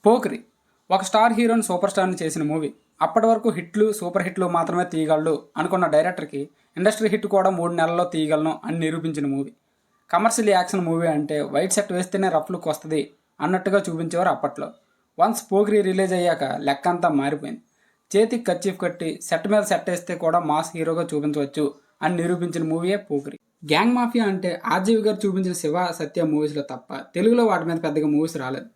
పోకిరి ఒక స్టార్ హీరోని సూపర్ స్టార్ని చేసిన మూవీ. అప్పటి వరకు హిట్లు, సూపర్ హిట్లు మాత్రమే తీయగలడు అనుకున్న డైరెక్టర్కి ఇండస్ట్రీ హిట్ కూడా 3 నెలల్లో తీయగలను అని నిరూపించిన మూవీ. కమర్షియల్ యాక్షన్ మూవీ అంటే వైట్ షర్ట్ వేస్తేనే రఫ్ లుక్ వస్తుంది అన్నట్టుగా చూపించేవారు అప్పట్లో. వన్స్ పోకిరి రిలీజ్ అయ్యాక లెక్క అంతా మారిపోయింది. చేతికి కర్చీఫ్ కట్టి సెట్ మీద సెట్ వేస్తే కూడా మాస్ హీరోగా చూపించవచ్చు అని నిరూపించిన మూవీయే పోకిరి. గ్యాంగ్ మాఫియా అంటే ఆర్జీవి గారు చూపించిన శివ, సత్య మూవీస్లో తప్ప తెలుగులో వాటి మీద పెద్దగా మూవీస్ రాలేదు.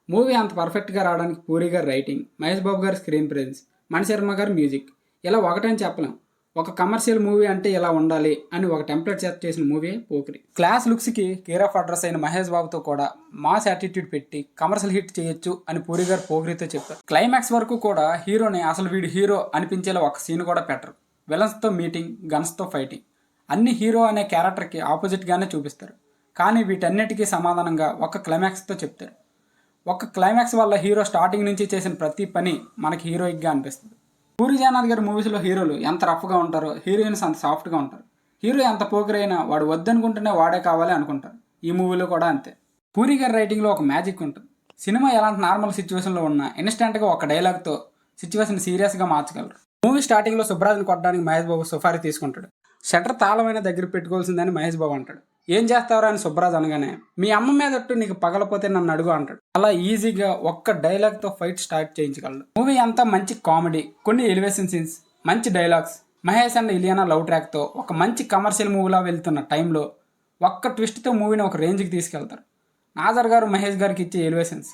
మూవీ అంత పర్ఫెక్ట్గా రావడానికి పూరి గారి రైటింగ్, మహేష్ బాబు గారి స్క్రీన్ ప్రెజెన్స్, మణిశర్మ గారి మ్యూజిక్ ఇలా ఒకటని చెప్పలేం. ఒక కమర్షియల్ మూవీ అంటే ఇలా ఉండాలి అని ఒక టెంప్లెట్ సెట్ చేసిన మూవీ పోకిరి. క్లాస్ లుక్స్కి కేర్ ఆఫ్ అడ్రస్ అయిన మహేష్ బాబుతో కూడా మాస్ యాటిట్యూడ్ పెట్టి కమర్షియల్ హిట్ చేయొచ్చు అని పూరి గారు పోకిరితో చెప్పారు. క్లైమాక్స్ వరకు కూడా హీరోని అసలు వీడు హీరో అనిపించేలా ఒక సీన్ కూడా పెట్టరు. విలన్స్తో మీటింగ్, గన్స్తో ఫైటింగ్ అన్ని హీరో అనే క్యారెక్టర్కి ఆపోజిట్గానే చూపిస్తారు. కానీ వీటన్నిటికీ సమాధానంగా ఒక క్లైమాక్స్తో చెప్తారు. ఒక క్లైమాక్స్ వల్ల హీరో స్టార్టింగ్ నుంచి చేసిన ప్రతి పని మనకి హీరోయిక్గా అనిపిస్తుంది. పూరి జగన్నాథ్ గారి మూవీస్లో హీరోలు ఎంత రఫ్గా ఉంటారో హీరోయిన్స్ అంత సాఫ్ట్గా ఉంటారు. హీరో ఎంత పోకిరైనా వాడు వద్దనుకుంటేనే వాడే కావాలి అనుకుంటారు. ఈ మూవీలో కూడా అంతే. పూరి గారి రైటింగ్లో ఒక మ్యాజిక్ ఉంటుంది. సినిమా ఎలాంటి నార్మల్ సిచ్యువేషన్లో ఉన్నా ఇన్స్టెంట్గా ఒక డైలాగ్తో సిచ్యువేషన్ సీరియస్గా మార్చగలరు. మూవీ స్టార్టింగ్లో సుబ్బరాజుని కొట్టడానికి మహేష్ బాబు సుఫారీ తీసుకుంటాడు. షట్టర్ తాళమైన దగ్గర పెట్టుకోవాల్సిందని మహేష్ బాబు అంటాడు. ఏం చేస్తావరా అని సుబ్బరాజు అనగానే మీ అమ్మ మీదట్టు నీకు పగలపోతే నన్ను అడుగు అంటాడు. అలా ఈజీగా ఒక్క డైలాగ్తో ఫైట్ స్టార్ట్ చేయించగలడు. మూవీ అంతా మంచి కామెడీ, కొన్ని ఎలివేషన్ సీన్స్, మంచి dialogues, Mahesh and Ileana love ట్రాక్తో ఒక మంచి కమర్షియల్ మూవీలా వెళ్తున్న టైంలో ఒక్క ట్విస్ట్తో మూవీని ఒక రేంజ్కి తీసుకెళ్తారు. నాజర్ గారు మహేష్ గారికి ఇచ్చే ఎలివేషన్స్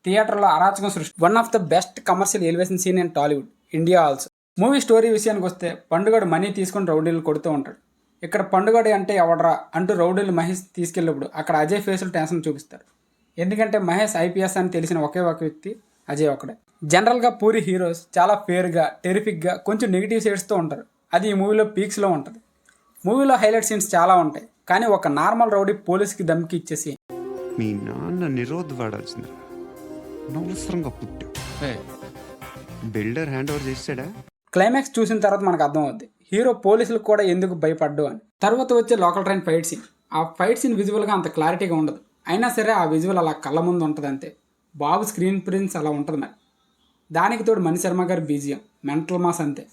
థియేటర్లో అరాచకం సృష్టి. One of the best commercial elevation scene in Tollywood, India also. Movie story విషయానికి వస్తే పండుగడు మనీ తీసుకొని రౌడీలు కొడుతూ ఉంటాడు. ఇక్కడ పండుగడి అంటే ఎవడరా అంటూ రౌడీలు మహేష్ తీసుకెళ్ళినప్పుడు అక్కడ అజయ్ ఫేస్లో టెన్షన్ చూపిస్తారు. ఎందుకంటే మహేష్ ఐపీఎస్ అని తెలిసిన ఒకే ఒక వ్యక్తి అజయ్ ఒకడే. జనరల్గా పూరి హీరోస్ చాలా ఫేర్గా, టెరిఫిక్గా, కొంచెం నెగిటివ్ షేడ్స్తో ఉంటారు. అది ఈ మూవీలో పీక్స్లో ఉంటుంది. మూవీలో హైలైట్ సీన్స్ చాలా ఉంటాయి. కానీ ఒక నార్మల్ రౌడీ పోలీస్కి దమ్కి ఇచ్చేసి మీ నాన్న నిరోధ్ వాడాల్సింది అనవసరంగా పుట్టావు, బిల్డర్ హ్యాండ్ ఓవర్ చేసాడా. క్లైమాక్స్ చూసిన తర్వాత మనకు అర్థమవుద్ది హీరో పోలీసులకు కూడా ఎందుకు భయపడ్డు అని. తర్వాత వచ్చే లోకల్ ట్రైన్ ఫైట్ సీన్, ఆ ఫైట్ సీన్ విజువల్గా అంత క్లారిటీగా ఉండదు. అయినా సరే ఆ విజువల్ అలా కళ్ళ ముందు ఉంటుంది అంతే. బాబు స్క్రీన్ ప్రెజెన్స్ అలా ఉంటుంది. మరి దానికి తోడు మణిశర్మ గారి బీజిఎం మెంటల్ మాస్ అంతే.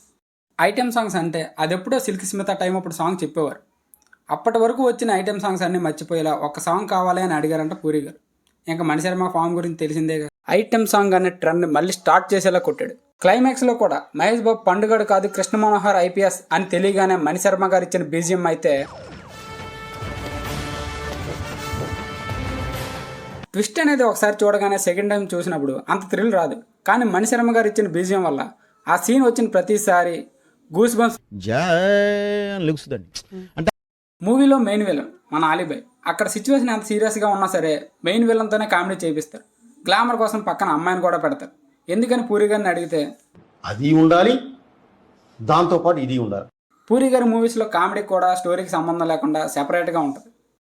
ఐటెం సాంగ్స్ అంటే అదెప్పుడో సిల్క్ స్మిత టైం అప్పుడు సాంగ్ చెప్పేవారు. అప్పటి వరకు వచ్చిన ఐటెం సాంగ్స్ అన్నీ మర్చిపోయేలా ఒక సాంగ్ కావాలి అని అడిగారంట పూరి గారు. ఇంకా మణిశర్మ ఫామ్ గురించి తెలిసిందే. ఐటెం సాంగ్ అనే ట్రెండ్ మళ్ళీ స్టార్ట్ చేసేలా కొట్టాడు. క్లైమాక్స్లో కూడా మహేష్ బాబు పండుగడు కాదు కృష్ణ మనోహర్ ఐపీఎస్ అని తెలియగానే మణిశర్మ గారు ఇచ్చిన బీజిఎం అయితే ట్విస్ట్ అనేది ఒకసారి చూడగానే సెకండ్ టైం చూసినప్పుడు అంత థ్రిల్ రాదు. కానీ మణిశర్మ గారు ఇచ్చిన బీజిఎం వల్ల ఆ సీన్ వచ్చిన ప్రతిసారి గూస్ బంప్స్. మూవీలో మెయిన్ విలన్ మన ఆలిబాయ్. అక్కడ సిచ్యువేషన్ ఎంత సీరియస్గా ఉన్నా సరే మెయిన్ విలన్తోనే కామెడీ చేపిస్తారు. గ్లామర్ కోసం పక్కన అమ్మాయిని కూడా పెడతారు. ఎందుకని పూరి గారిని అడిగితే అది ఉండాలి, దాంతోపాటు ఇది ఉండాలి. పూరి గారి మూవీస్లో కామెడీ కూడా స్టోరీకి సంబంధం లేకుండా సెపరేట్గా ఉంటుంది.